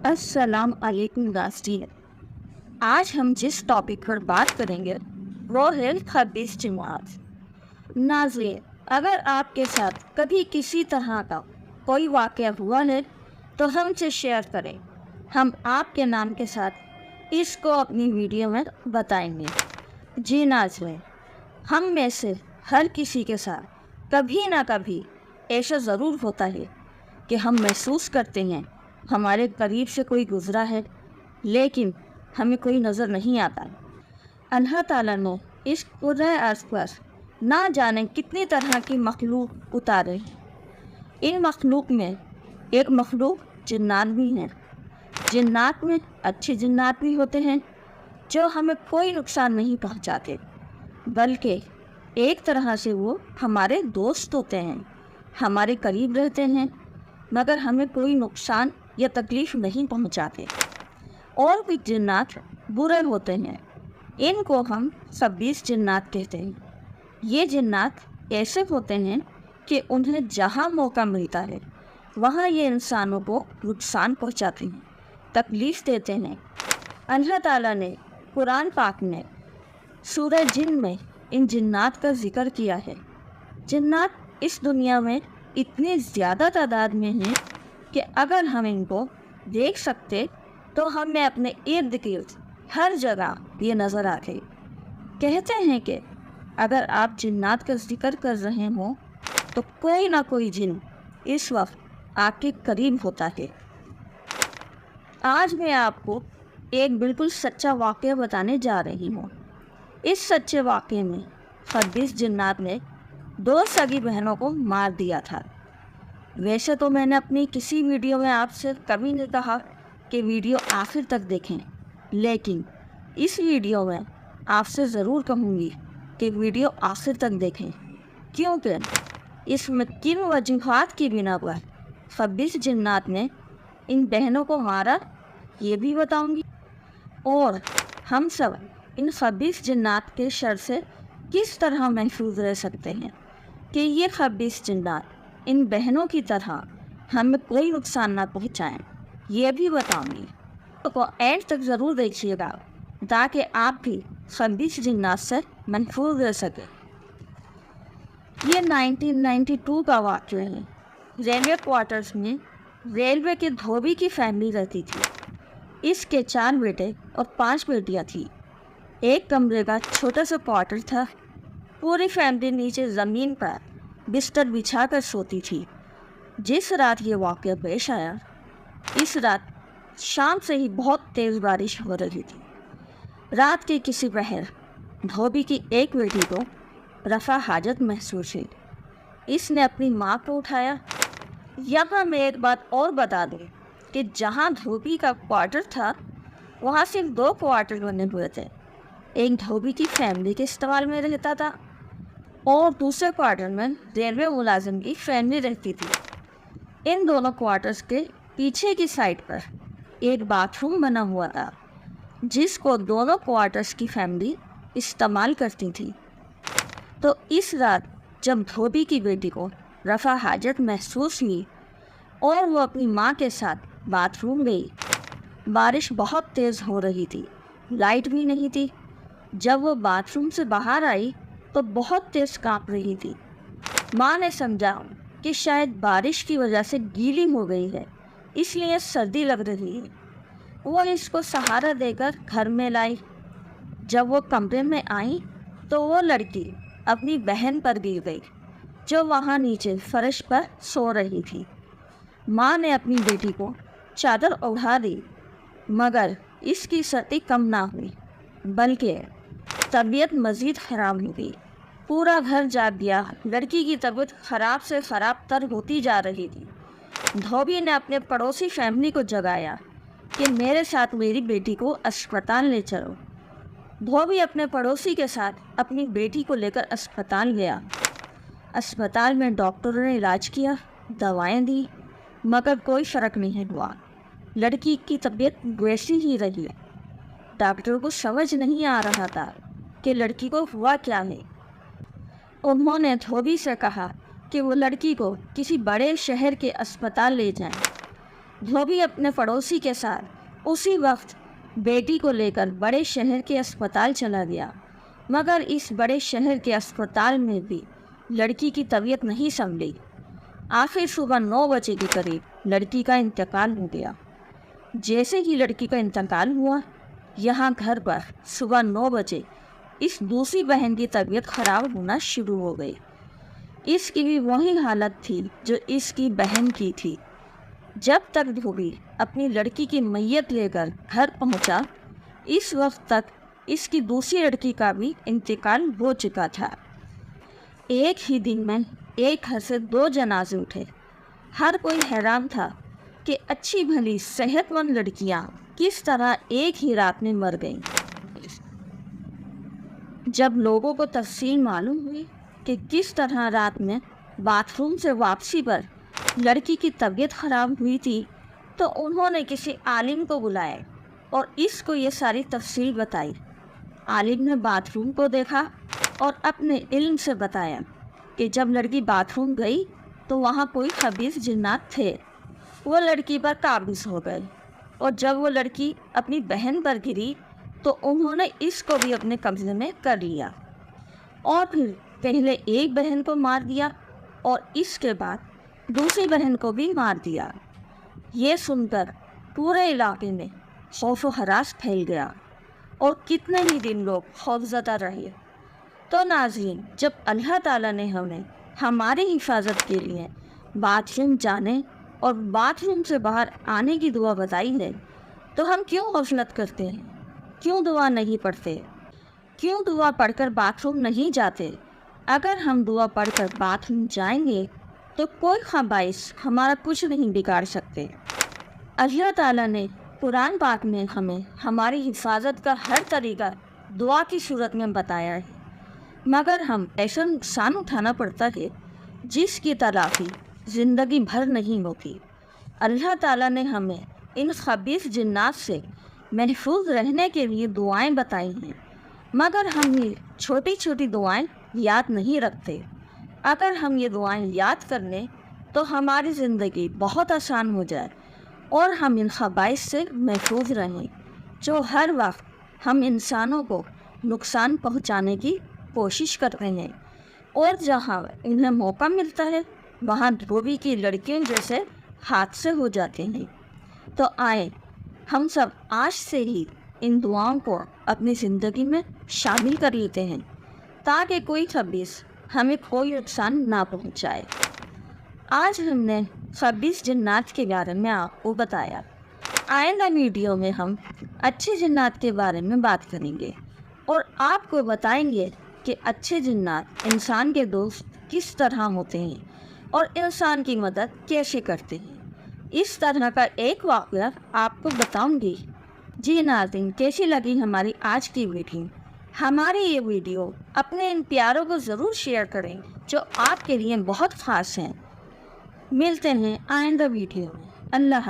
अस्सलाम वालेकुम नाज़रीन। आज हम जिस टॉपिक पर बात करेंगे वो है खबीस जमात। नाज़रीन, अगर आपके साथ कभी किसी तरह का कोई वाक़या हुआ है तो हमसे शेयर करें। हम आपके नाम के साथ इसको अपनी वीडियो में बताएंगे। जी नाज़रीन, हम में से हर किसी के साथ कभी ना कभी ऐसा ज़रूर होता है कि हम महसूस करते हैं हमारे करीब से कोई गुज़रा है लेकिन हमें कोई नज़र नहीं आता। अल्लाह ताला ने इस कुर्रे अर्ज़ पर ना जाने कितनी तरह की मखलूक उतारे। इन मखलूक में एक मखलूक जिन्नात भी हैं। जिन्नात में अच्छे जिन्नात भी होते हैं जो हमें कोई नुकसान नहीं पहुंचाते, बल्कि एक तरह से वो हमारे दोस्त होते हैं, हमारे करीब रहते हैं मगर हमें कोई नुकसान या तकलीफ़ नहीं पहुंचाते। और भी जिन्नात बुरे होते हैं, इनको हम खबीस जिन्नात कहते हैं। ये जिन्नात ऐसे होते हैं कि उन्हें जहाँ मौका मिलता है वहाँ ये इंसानों को नुकसान पहुंचाते हैं, तकलीफ़ देते हैं। अल्लाह ताला ने कुरान पाक में सूरह जिन में इन जिन्नात का ज़िक्र किया है। जिन्नात इस दुनिया में इतने ज़्यादा तादाद में हैं कि अगर हम इनको देख सकते तो हमें अपने इर्द गिर्द हर जगह ये नज़र आते। कहते हैं कि अगर आप जिन्नात का जिक्र कर रहे हों तो कोई ना कोई जिन इस वक्त आपके करीब होता है। आज मैं आपको एक बिल्कुल सच्चा वाक़या बताने जा रही हूँ। इस सच्चे वाक़ये में खबीस जिन्नात ने 2 सगी बहनों को मार दिया था। वैसे तो मैंने अपनी किसी वीडियो में आपसे कभी नहीं कहा कि वीडियो आखिर तक देखें, लेकिन इस वीडियो में आपसे ज़रूर कहूँगी कि वीडियो आखिर तक देखें, क्योंकि इसमें किन वजूहात की बिना पर खबीस जिन्नात ने इन बहनों को मारा ये भी बताऊँगी, और हम सब इन खबीस जिन्नात के शर से किस तरह महफूज रह सकते हैं कि ये खबीस जिन्नात इन बहनों की तरह हमें कोई नुकसान ना पहुंचाएं, ये भी बताऊंगी। तो एंड तक ज़रूर देखिएगा ताकि आप भी खबीस जिन्नात से महफूज रह सकें। ये 1992 का वाक़या है। रेलवे क्वार्टर्स में रेलवे के धोबी की फैमिली रहती थी। इसके 4 बेटे और 5 बेटियां थी। एक कमरे का छोटा सा क्वार्टर था। पूरी फैमिली नीचे ज़मीन पर बिस्तर बिछा कर सोती थी। जिस रात ये वाक़या पेश आया, इस रात शाम से ही बहुत तेज़ बारिश हो रही थी। रात के किसी पहर धोबी की एक बेटी को रफ़ा हाजत महसूस हुई। इसने अपनी माँ को उठाया। यहाँ मैं एक बात और बता दूँ कि जहाँ धोबी का क्वार्टर था वहाँ सिर्फ 2 क्वार्टर बने हुए थे। एक धोबी की फैमिली के इस्तेमाल में रहता था और दूसरे क्वार्टर में रेलवे मुलाजिम की फैमिली रहती थी। इन दोनों क्वार्टर्स के पीछे की साइड पर एक बाथरूम बना हुआ था जिसको दोनों क्वार्टर्स की फैमिली इस्तेमाल करती थी। तो इस रात जब धोबी की बेटी को रफ़ा हाजत महसूस हुई और वो अपनी माँ के साथ बाथरूम गई, बारिश बहुत तेज़ हो रही थी, लाइट भी नहीं थी। जब वो बाथरूम से बाहर आई तो बहुत तेज़ काँप रही थी। माँ ने समझा कि शायद बारिश की वजह से गीली हो गई है, इसलिए सर्दी लग रही है। वो इसको सहारा देकर घर में लाई। जब वो कमरे में आई तो वो लड़की अपनी बहन पर गिर गई जो वहाँ नीचे फर्श पर सो रही थी। माँ ने अपनी बेटी को चादर ओढ़ा दी, मगर इसकी सर्दी कम ना हुई बल्कि तबीयत मज़ीद ख़राब हो गई। पूरा घर जाग गया। लड़की की तबीयत ख़राब से ख़राब तर होती जा रही थी। धोबी ने अपने पड़ोसी फैमिली को जगाया कि मेरे साथ मेरी बेटी को अस्पताल ले चलो। धोबी अपने पड़ोसी के साथ अपनी बेटी को लेकर अस्पताल गया। अस्पताल में डॉक्टरों ने इलाज किया, दवाएं दी, मगर कोई फ़र्क नहीं हुआ। लड़की की तबीयत वैसी ही रही। डॉक्टर को समझ नहीं आ रहा था कि लड़की को हुआ क्या है। उन्होंने धोबी से कहा कि वो लड़की को किसी बड़े शहर के अस्पताल ले जाएं। دھوبی اپنے پڑوسی کے ساتھ اسی وقت بیٹی کو لے کر بڑے شہر کے اسپتال چلا گیا، مگر اس بڑے شہر کے اسپتال میں بھی لڑکی کی طبیعت نہیں سنبھلی۔ آخر صبح 9 بجے کے قریب لڑکی کا انتقال ہو گیا۔ جیسے ہی لڑکی کا انتقال ہوا، یہاں گھر پر صبح 9 بجے اس دوسری بہن کی طبیعت خراب ہونا شروع ہو گئی۔ اس کی بھی وہی حالت تھی جو اس کی بہن کی تھی۔ جب تک دھوبی اپنی لڑکی کی میت لے کر گھر پہنچا، اس وقت تک اس کی دوسری لڑکی کا بھی انتقال ہو چکا تھا۔ ایک ہی دن میں ایک گھر سے 2 جنازے اٹھے۔ ہر کوئی حیران تھا کہ اچھی بھلی صحت مند لڑکیاں کس طرح ایک ہی رات میں مر گئیں۔ جب لوگوں کو تفصیل معلوم ہوئی کہ کس طرح رات میں باتھ روم سے واپسی پر لڑکی کی طبیعت خراب ہوئی تھی، تو انہوں نے کسی عالم کو بلایا اور اس کو یہ ساری تفصیل بتائی۔ عالم نے باتھ روم کو دیکھا اور اپنے علم سے بتایا کہ جب لڑکی باتھ روم گئی تو وہاں کوئی خبیث جنات تھے۔ وہ لڑکی پر قابض ہو گئے، اور جب وہ لڑکی اپنی بہن پر گری تو انہوں نے اس کو بھی اپنے قبضے میں کر لیا، اور پھر پہلے ایک بہن کو مار دیا اور اس کے بعد دوسری بہن کو بھی مار دیا۔ یہ سن کر پورے علاقے میں خوف و ہراس پھیل گیا اور کتنے ہی دن لوگ خوفزدہ رہے۔ تو ناظرین، جب اللہ تعالیٰ نے ہمیں ہماری حفاظت کے لیے باتھ روم جانے اور باتھ روم سے باہر آنے کی دعا بتائی ہے، تو ہم کیوں غفلت کرتے ہیں؟ کیوں دعا نہیں پڑھتے؟ کیوں دعا پڑھ کر باتھ روم نہیں جاتے؟ اگر ہم دعا پڑھ کر باتھ روم جائیں گے تو کوئی خبائث ہمارا کچھ نہیں بگاڑ سکتے۔ اللہ تعالیٰ نے قرآن پاک میں ہمیں ہماری حفاظت کا ہر طریقہ دعا کی صورت میں بتایا ہے، مگر ہم ایسا نقصان اٹھانا پڑتا ہے جس کی تلافی زندگی بھر نہیں ہوتی۔ اللہ تعالیٰ نے ہمیں ان خبیث جنات سے محفوظ رہنے کے لیے دعائیں بتائی ہیں، مگر ہم یہ چھوٹی چھوٹی دعائیں یاد نہیں رکھتے۔ اگر ہم یہ دعائیں یاد کر لیں تو ہماری زندگی بہت آسان ہو جائے اور ہم ان خبائث سے محفوظ رہیں جو ہر وقت ہم انسانوں کو نقصان پہنچانے کی کوشش کرتے ہیں، اور جہاں انہیں موقع ملتا ہے وہاں دھوبی کی لڑکیوں جیسے حادثے ہو جاتے ہیں۔ تو آئیں ہم سب آج سے ہی ان دعاؤں کو اپنی زندگی میں شامل کر لیتے ہیں تاکہ کوئی خبیث ہمیں کوئی نقصان نہ پہنچائے۔ آج ہم نے خبیث جنات کے بارے میں آپ کو بتایا۔ آئندہ ویڈیو میں ہم اچھے جنات کے بارے میں بات کریں گے اور آپ کو بتائیں گے کہ اچھے جنات انسان کے دوست کس طرح ہوتے ہیں اور انسان کی مدد کیسے کرتے ہیں۔ اس طرح کا ایک واقعہ آپ کو بتاؤں گی۔ جی ناظرین، کیسی لگی ہماری آج کی ویڈیو؟ ہماری یہ ویڈیو اپنے ان پیاروں کو ضرور شیئر کریں جو آپ کے لیے بہت خاص ہیں۔ ملتے ہیں آئندہ ویڈیو میں۔ اللہ حافظ۔